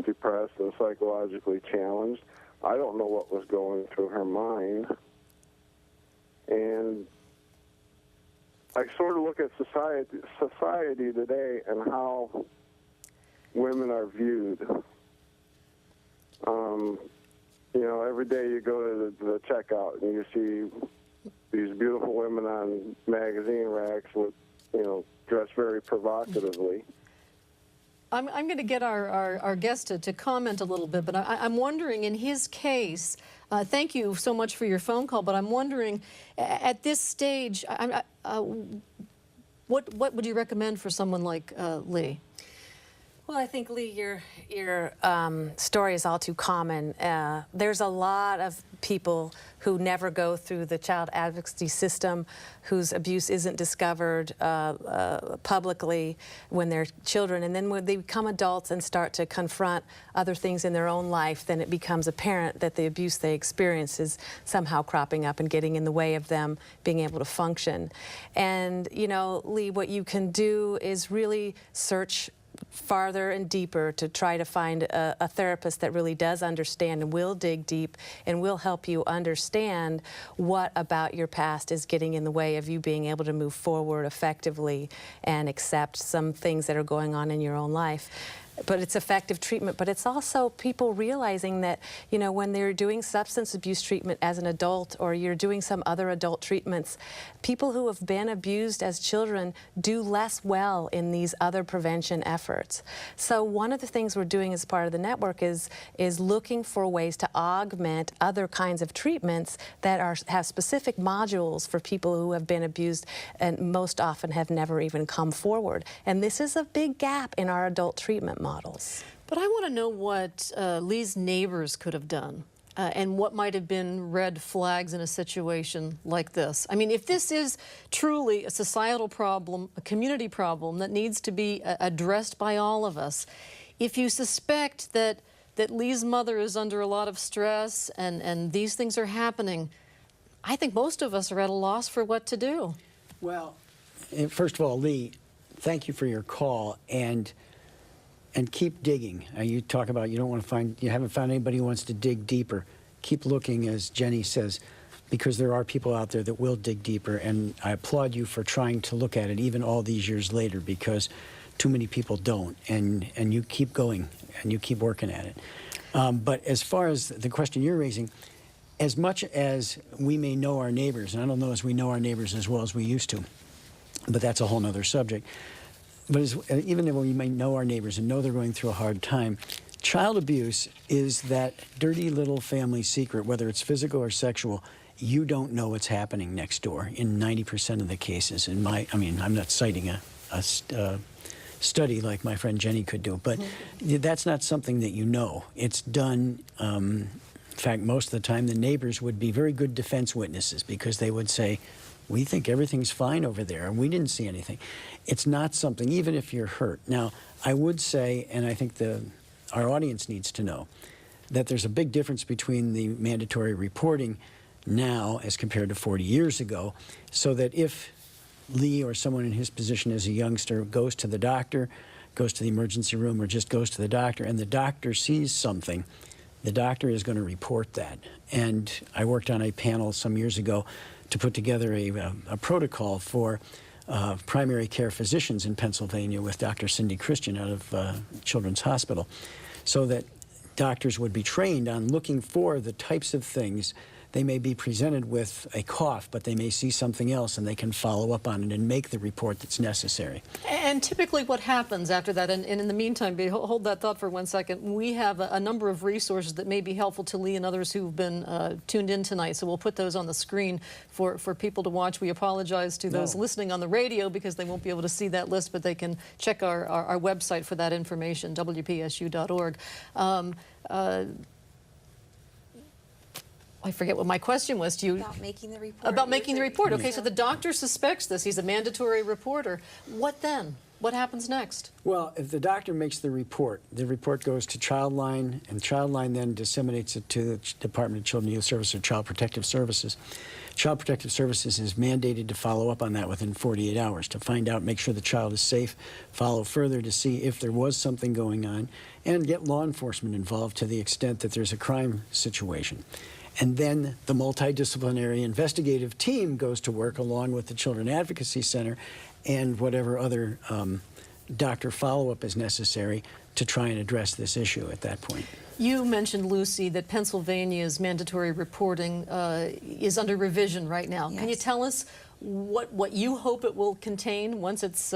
depressed and psychologically challenged. I don't know what was going through her mind. And I sort of look at society today and how women are viewed. You know, every day you go to the checkout and you see these beautiful women on magazine racks with, you know, dressed very provocatively. I'm going to get our guest to comment a little bit, but I'm wondering, in his case, thank you so much for your phone call, but I'm wondering, at this stage, what would you recommend for someone like Lee? Well, I think, Lee, your story is all too common. There's a lot of people who never go through the child advocacy system, whose abuse isn't discovered publicly when they're children. And then when they become adults and start to confront other things in their own life, then it becomes apparent that the abuse they experience is somehow cropping up and getting in the way of them being able to function. And, you know, Lee, what you can do is really search farther and deeper to try to find a therapist that really does understand and will dig deep and will help you understand what about your past is getting in the way of you being able to move forward effectively and accept some things that are going on in your own life. But it's effective treatment, but it's also people realizing that, you know, when they're doing substance abuse treatment as an adult, or you're doing some other adult treatments, people who have been abused as children do less well in these other prevention efforts. So one of the things we're doing as part of the network is looking for ways to augment other kinds of treatments that have specific modules for people who have been abused and most often have never even come forward. And this is a big gap in our adult treatment models. But I want to know what Lee's neighbors could have done and what might have been red flags in a situation like this. I mean, if this is truly a societal problem, a community problem that needs to be addressed by all of us, if you suspect that Lee's mother is under a lot of stress and these things are happening, I think most of us are at a loss for what to do. Well, first of all, Lee, thank you for your call, and keep digging. You talk about you haven't found anybody who wants to dig deeper. Keep looking, as Jenny says, because there are people out there that will dig deeper, and I applaud you for trying to look at it even all these years later, because too many people don't, and you keep going, and you keep working at it. But as far as the question you're raising, as much as we may know our neighbors, and I don't know as we know our neighbors as well as we used to, but that's a whole nother subject. But even though we may know our neighbors and know they're going through a hard time, child abuse is that dirty little family secret, whether it's physical or sexual. You don't know what's happening next door in 90% of the cases. I'm not citing a study like my friend Jenny could do, but that's not something that you know. It's done. In fact, most of the time, the neighbors would be very good defense witnesses, because they would say, we think everything's fine over there, and we didn't see anything. It's not something, even if you're hurt. Now, I would say, and I think our audience needs to know, that there's a big difference between the mandatory reporting now as compared to 40 years ago, so that if Lee or someone in his position as a youngster goes to the doctor, goes to the emergency room, or just goes to the doctor, and the doctor sees something, the doctor is going to report that. And I worked on a panel some years ago to put together a protocol for primary care physicians in Pennsylvania with Dr. Cindy Christian out of Children's Hospital, so that doctors would be trained on looking for the types of things they may be presented with a cough, but they may see something else, and they can follow up on it and make the report that's necessary. And typically what happens after that, and in the meantime, hold that thought for 1 second, we have a number of resources that may be helpful to Lee and others who've been tuned in tonight, so we'll put those on the screen for people to watch. We apologize to those listening on the radio because they won't be able to see that list, but they can check our website for that information, wpsu.org. I forget what my question was to you. About making the report. About making the report. Okay, so the doctor suspects this. He's a mandatory reporter. What then? What happens next? Well, if the doctor makes the report goes to Childline, and Childline then disseminates it to the Department of Children and Youth Services or Child Protective Services. Child Protective Services is mandated to follow up on that within 48 hours to find out, make sure the child is safe, follow further to see if there was something going on, and get law enforcement involved to the extent that there's a crime situation. And then the multidisciplinary investigative team goes to work along with the Children Advocacy Center and whatever other doctor follow-up is necessary to try and address this issue at that point. You mentioned, Lucy, that Pennsylvania's mandatory reporting is under revision right now. Yes. Can you tell us what you hope it will contain once it's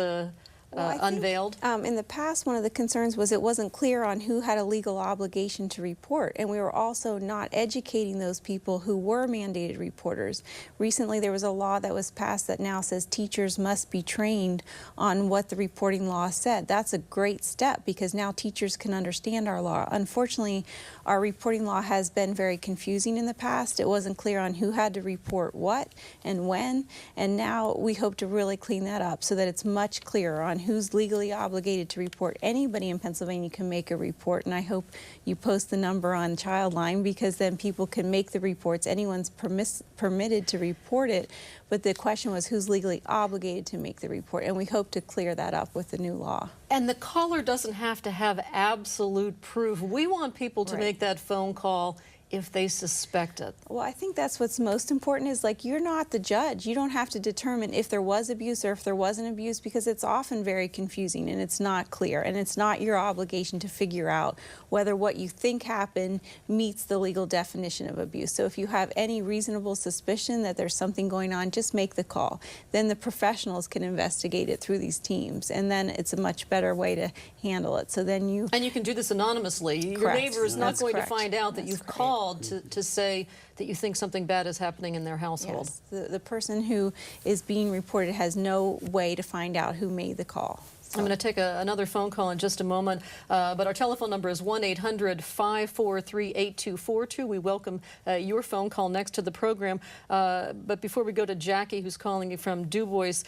unveiled? In the past, one of the concerns was it wasn't clear on who had a legal obligation to report, and we were also not educating those people who were mandated reporters. Recently, there was a law that was passed that now says teachers must be trained on what the reporting law said. That's a great step because now teachers can understand our law. Unfortunately, our reporting law has been very confusing in the past. It wasn't clear on who had to report what and when, and now we hope to really clean that up so that it's much clearer on who's legally obligated to report. Anybody in Pennsylvania can make a report, and I hope you post the number on Childline because then people can make the reports. Anyone's permitted to report it, but the question was who's legally obligated to make the report, and we hope to clear that up with the new law. And the caller doesn't have to have absolute proof. We want people to make that phone call if they suspect it. Well, I think that's what's most important is, like, you're not the judge. You don't have to determine if there was abuse or if there wasn't abuse because it's often very confusing and it's not clear, and it's not your obligation to figure out whether what you think happened meets the legal definition of abuse. So if you have any reasonable suspicion that there's something going on, just make the call. Then the professionals can investigate it through these teams, and then it's a much better way to handle it. So then you... And you can do this anonymously. Your neighbor is not going to find out that you've called to say that you think something bad is happening in their household. Yes, the person who is being reported has no way to find out who made the call. I'm going to take another phone call in just a moment, but our telephone number is 1-800-543-8242. We welcome your phone call next to the program. But before we go to Jackie, who's calling you from Du Bois,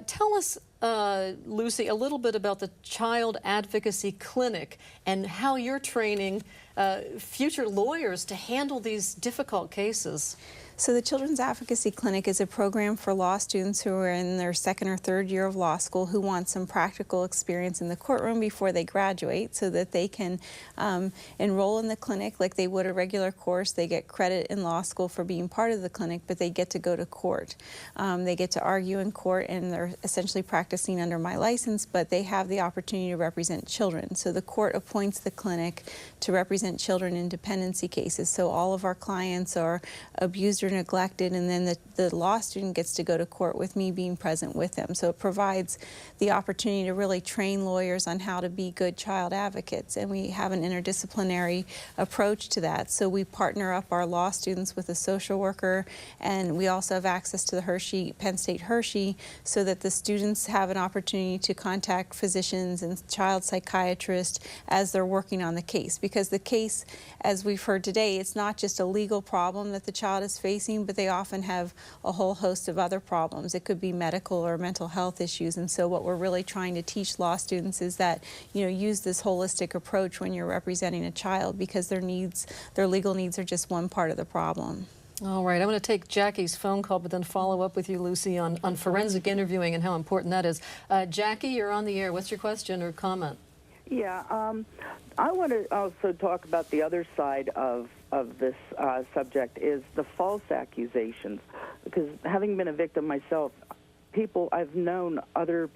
tell us, Lucy, a little bit about the Child Advocacy Clinic and how you're training future lawyers to handle these difficult cases. So the Children's Advocacy Clinic is a program for law students who are in their second or third year of law school who want some practical experience in the courtroom before they graduate so that they can enroll in the clinic like they would a regular course. They get credit in law school for being part of the clinic, but they get to go to court. They get to argue in court, and they're essentially practicing under my license, but they have the opportunity to represent children. So the court appoints the clinic to represent children in dependency cases. So all of our clients are abused or neglected, and then the law student gets to go to court with me being present with them. So it provides the opportunity to really train lawyers on how to be good child advocates, and we have an interdisciplinary approach to that. So we partner up our law students with a social worker, and we also have access to the Penn State Hershey, so that the students have an opportunity to contact physicians and child psychiatrists as they're working on the case. Because the case, as we've heard today, it's not just a legal problem that the child is facing, but they often have a whole host of other problems. It could be medical or mental health issues, and so what we're really trying to teach law students is that, you know, use this holistic approach when you're representing a child, because their legal needs are just one part of the problem. All right, I'm going to take Jackie's phone call, but then follow up with you, Lucy, on forensic interviewing and how important that is. Jackie, you're on the air. What's your question or comment? Yeah, I want to also talk about the other side of this subject, is the false accusations. Because having been a victim myself, I've known other,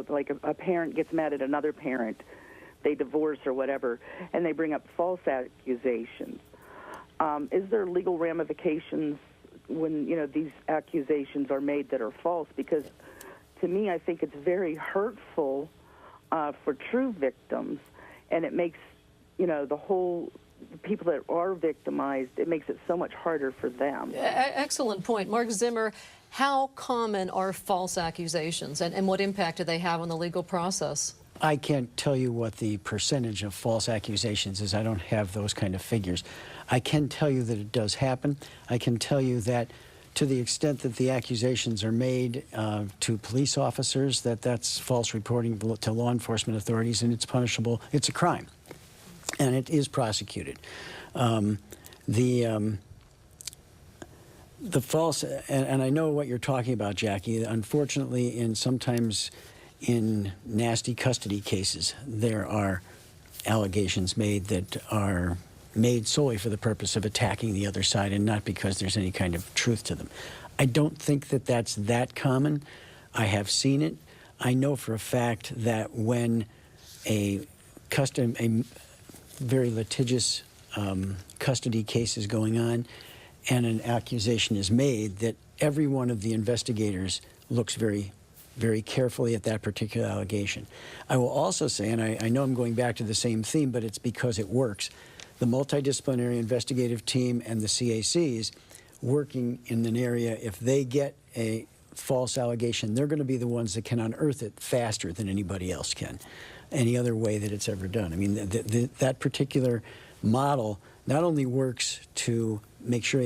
like a parent gets mad at another parent, they divorce or whatever, and they bring up false accusations. is there legal ramifications when, these accusations are made that are false? Because to me, I think it's very hurtful for true victims, and it makes, the people that are victimized, it makes it so much harder for them. Excellent point. Mark Zimmer, how common are false accusations, and what impact do they have on the legal process? I can't tell you what the percentage of false accusations is. I don't have those kind of figures. I can tell you that it does happen. I can tell you that to the extent that the accusations are made to police officers, that's false reporting to law enforcement authorities, and it's punishable. It's a crime, and it is prosecuted. The false, and I know what you're talking about, Jackie. Unfortunately, sometimes in nasty custody cases, there are allegations made that are made solely for the purpose of attacking the other side and not because there's any kind of truth to them. I don't think that that's that common. I have seen it. I know for a fact that when a very litigious custody case is going on and an accusation is made, that every one of the investigators looks very carefully at that particular allegation. I will also say, and I know I'm going back to the same theme, but it's because it works, the multidisciplinary investigative team and the CACs working in an area, if they get a false allegation, they're going to be the ones that can unearth it faster than anybody else can, any other way that it's ever done. I mean, that particular model not only works to make sure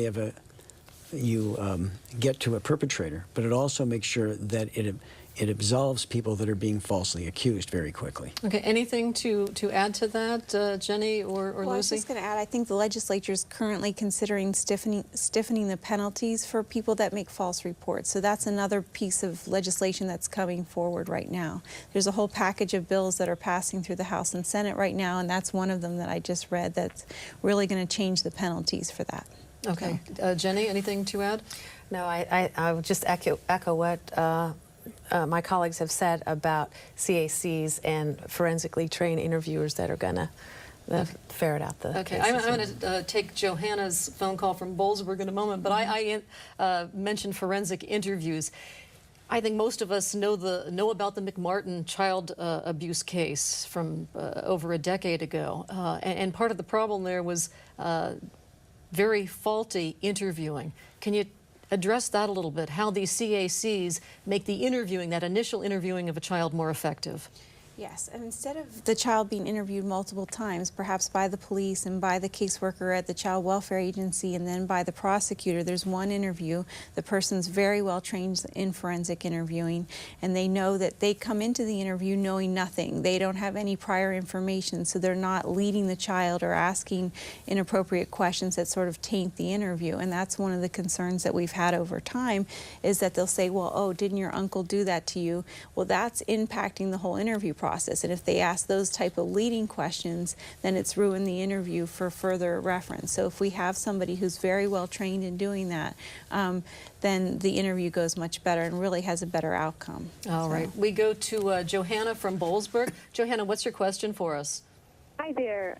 you get to a perpetrator, but it also makes sure that it absolves people that are being falsely accused very quickly. Okay, anything to add to that, Jenny or Lucy? I was just going to add, I think the legislature is currently considering stiffening the penalties for people that make false reports. So that's another piece of legislation that's coming forward right now. There's a whole package of bills that are passing through the House and Senate right now, and that's one of them that I just read that's really going to change the penalties for that. Okay. Jenny, anything to add? No, I would just echo what my colleagues have said about CACs and forensically trained interviewers that are going to ferret out the Okay, cases. I'm going to take Johanna's phone call from Boalsburg in a moment, but I mentioned forensic interviews. I think most of us know about the McMartin child abuse case from over a decade ago, and part of the problem there was very faulty interviewing. Can you address that a little bit, how these CACs make the interviewing, that initial interviewing of a child, more effective? Yes, and instead of the child being interviewed multiple times, perhaps by the police and by the caseworker at the child welfare agency and then by the prosecutor, there's one interview. The person's very well trained in forensic interviewing, and they know that they come into the interview knowing nothing. They don't have any prior information, so they're not leading the child or asking inappropriate questions that sort of taint the interview. And that's one of the concerns that we've had over time, is that they'll say, well, oh, didn't your uncle do that to you? Well, that's impacting the whole interview process. And if they ask those type of leading questions, then it's ruined the interview for further reference. So if we have somebody who's very well trained in doing that, then the interview goes much better and really has a better outcome. All right. We go to Johanna from Boalsburg. Johanna, what's your question for us? Hi there.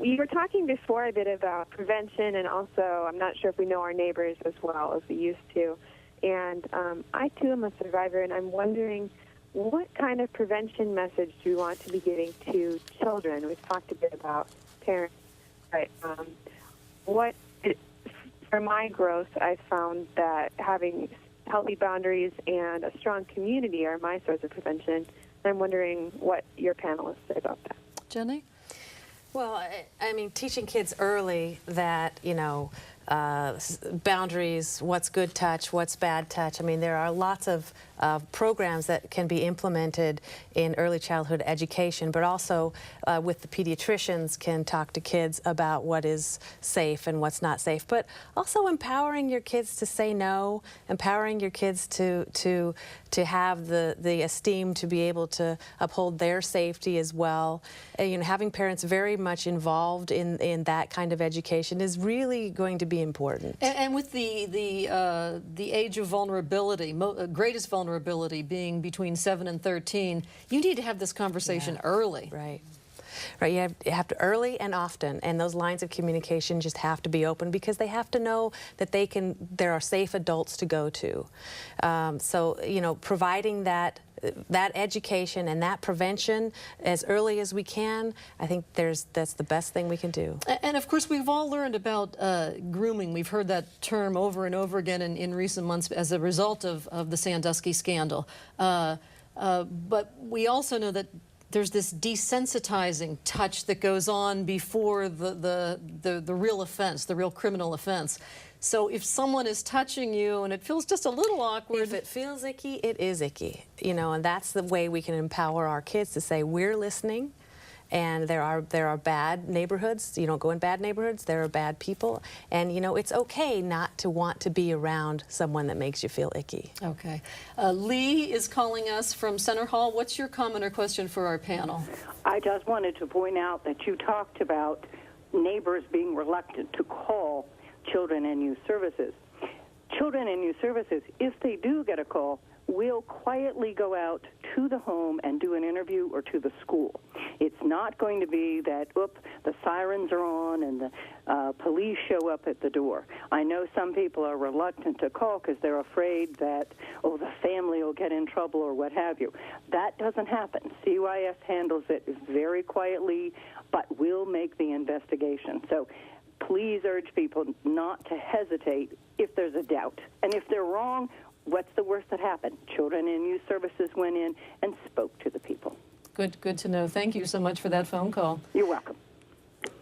You were talking before a bit about prevention, and also I'm not sure if we know our neighbors as well as we used to. And I, too, am a survivor, and I'm wondering, what kind of prevention message do you want to be giving to children? We've talked a bit about parents, but for my growth, I've found that having healthy boundaries and a strong community are my source of prevention. I'm wondering what your panelists say about that. Jenny? Well, I mean, teaching kids early that, boundaries, what's good touch, what's bad touch. I mean, there are lots of programs that can be implemented in early childhood education, but also with the pediatricians can talk to kids about what is safe and what's not safe, but also empowering your kids to say no, empowering your kids to have the esteem to be able to uphold their safety as well. Having parents very much involved in that kind of education is really going to be important. And with the age of vulnerability, greatest vulnerability being between 7 and 13, you need to have this conversation early. Right. right? You have to early and often, and those lines of communication just have to be open because they have to know that there are safe adults to go to. So, you know, providing that education and that prevention as early as we can, I think that's the best thing we can do. And of course, we've all learned about grooming. We've heard that term over and over again in recent months as a result of the Sandusky scandal. But we also know that there's this desensitizing touch that goes on before the real offense, the real criminal offense. So if someone is touching you and it feels just a little awkward. If it feels icky, it is icky. You know, and that's the way we can empower our kids to say, we're listening. And there are bad neighborhoods. You don't go in bad neighborhoods. There are bad people. And, you know, it's okay not to want to be around someone that makes you feel icky. Okay. Lee is calling us from Center Hall. What's your comment or question for our panel? I just wanted to point out that you talked about neighbors being reluctant to call Children and Youth Services. Children and Youth Services, if they do get a call, will quietly go out to the home and do an interview or to the school. It's not going to be that, the sirens are on and the police show up at the door. I know some people are reluctant to call because they're afraid that, the family will get in trouble or what have you. That doesn't happen. CYS handles it very quietly, but will make the investigation. So please urge people not to hesitate if there's a doubt. And if they're wrong, what's the worst that happened? Children and Youth Services went in and spoke to the people. Good to know. Thank you so much for that phone call. You're welcome.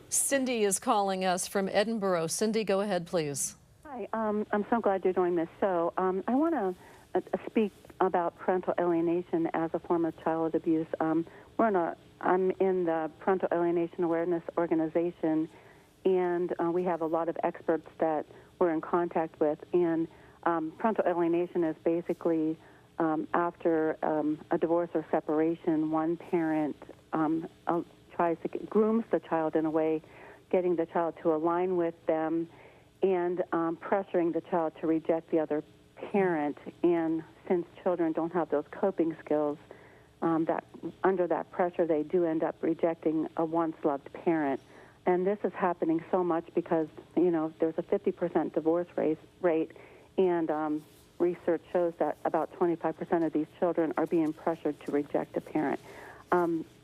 Cindy is calling us from Edinburgh. Cindy, go ahead, please. Hi, I'm so glad you're doing this show. I want to speak about parental alienation as a form of child abuse. I'm in the Parental Alienation Awareness Organization, and we have a lot of experts that we're in contact with. And parental alienation is basically after a divorce or separation, one parent grooms the child in a way, getting the child to align with them and pressuring the child to reject the other parent. And since children don't have those coping skills, that under that pressure, they do end up rejecting a once-loved parent. And this is happening so much because, you know, there's a 50% divorce rate, and research shows that about 25% of these children are being pressured to reject a parent.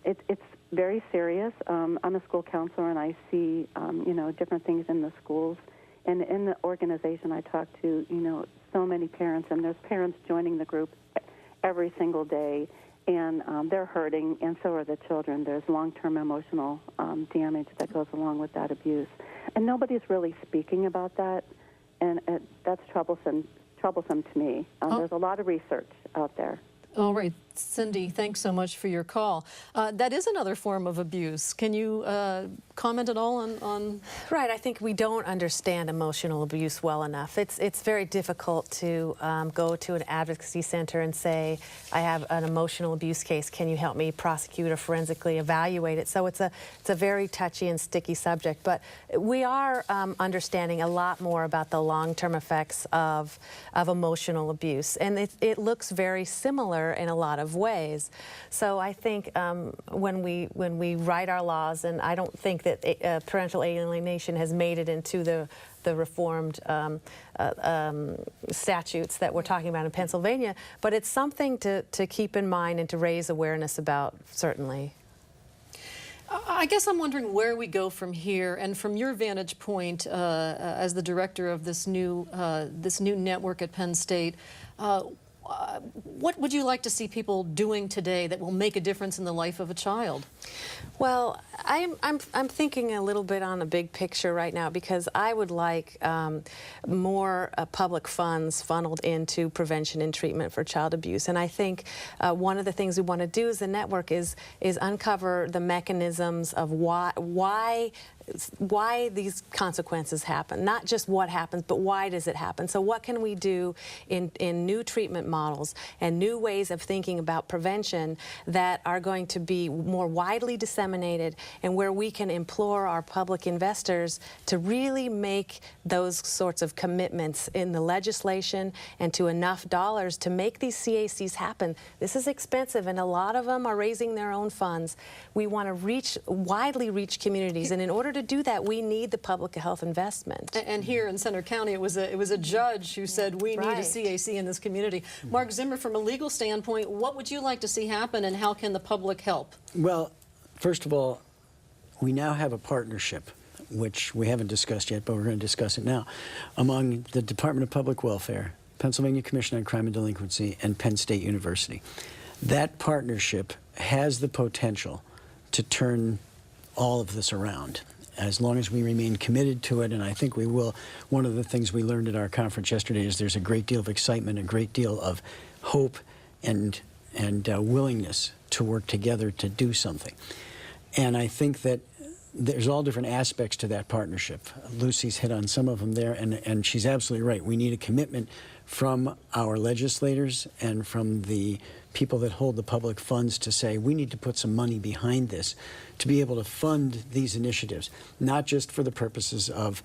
It's very serious. I'm a school counselor, and I see, different things in the schools. And in the organization, I talk to, so many parents, and there's parents joining the group every single day, and they're hurting, and so are the children. There's long-term emotional damage that goes along with that abuse. And nobody's really speaking about that, and that's troublesome to me. There's a lot of research out there. All right, Cindy, thanks so much for your call. That is another form of abuse. Can you comment at all on? Right, I think we don't understand emotional abuse well enough. It's very difficult to go to an advocacy center and say, I have an emotional abuse case, can you help me prosecute or forensically evaluate it? So it's a very touchy and sticky subject, but we are understanding a lot more about the long-term effects of emotional abuse, and it looks very similar in a lot of ways. So I think when we write our laws, and I don't think that parental alienation has made it into the reformed statutes that we're talking about in Pennsylvania, but it's something to keep in mind and to raise awareness about, certainly. I guess I'm wondering where we go from here, and from your vantage point as the director of this new network at Penn State, what would you like to see people doing today that will make a difference in the life of a child? Well, I'm thinking a little bit on a big picture right now, because I would like more public funds funneled into prevention and treatment for child abuse. And I think one of the things we want to do as a network is uncover the mechanisms of why these consequences happen. Not just what happens, but why does it happen? So what can we do in new treatment models and new ways of thinking about prevention that are going to be more widely widely disseminated and where we can implore our public investors to really make those sorts of commitments in the legislation and to enough dollars to make these CACs happen. This is expensive, and a lot of them are raising their own funds. We want to widely reach communities, and in order to do that, we need the public health investment. And here in Center County, it was a judge who said we need a CAC in this community. Mark Zimmer, from a legal standpoint, what would you like to see happen, and how can the public help? Well, first of all, we now have a partnership, which we haven't discussed yet, but we're going to discuss it now, among the Department of Public Welfare, Pennsylvania Commission on Crime and Delinquency, and Penn State University. That partnership has the potential to turn all of this around, as long as we remain committed to it, and I think we will. One of the things we learned at our conference yesterday is there's a great deal of excitement, a great deal of hope and willingness to work together to do something. And I think that there's all different aspects to that partnership. Lucy's hit on some of them there, and she's absolutely right. We need a commitment from our legislators and from the people that hold the public funds to say we need to put some money behind this to be able to fund these initiatives, not just for the purposes of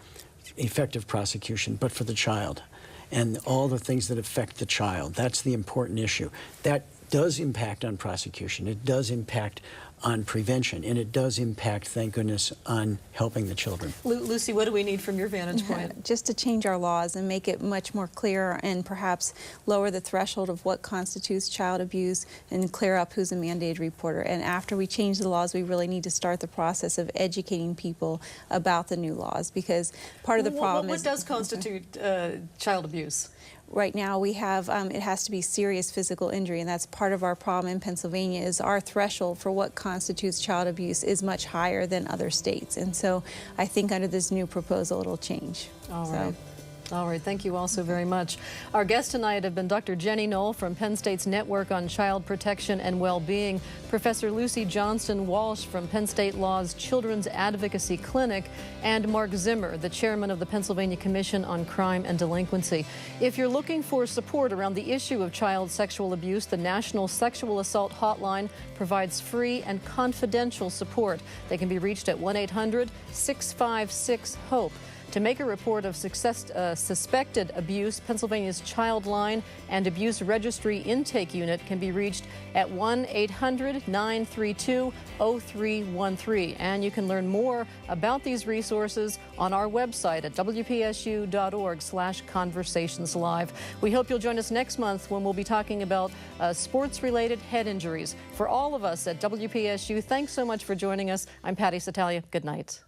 effective prosecution, but for the child and all the things that affect the child. That's the important issue. That does impact on prosecution. It does impact on prevention, and it does impact, thank goodness, on helping the children. Lucy, what do we need from your vantage point? Just to change our laws and make it much more clear, and perhaps lower the threshold of what constitutes child abuse and clear up who's a mandated reporter. And after we change the laws, we really need to start the process of educating people about the new laws, because part of the problem is... What does constitute child abuse? Right now we have, it has to be serious physical injury, and that's part of our problem in Pennsylvania. Is our threshold for what constitutes child abuse is much higher than other states. And so I think under this new proposal it'll change. All right. All right, thank you all so very much. Our guests tonight have been Dr. Jenny Knoll from Penn State's Network on Child Protection and Well-Being, Professor Lucy Johnston-Walsh from Penn State Law's Children's Advocacy Clinic, and Mark Zimmer, the chairman of the Pennsylvania Commission on Crime and Delinquency. If you're looking for support around the issue of child sexual abuse, the National Sexual Assault Hotline provides free and confidential support. They can be reached at 1-800-656-HOPE. To make a report of suspected abuse, Pennsylvania's Child Line and Abuse Registry Intake Unit can be reached at 1-800-932-0313. And you can learn more about these resources on our website at wpsu.org/conversationslive. We hope you'll join us next month when we'll be talking about sports-related head injuries. For all of us at WPSU, thanks so much for joining us. I'm Patty Satalia. Good night.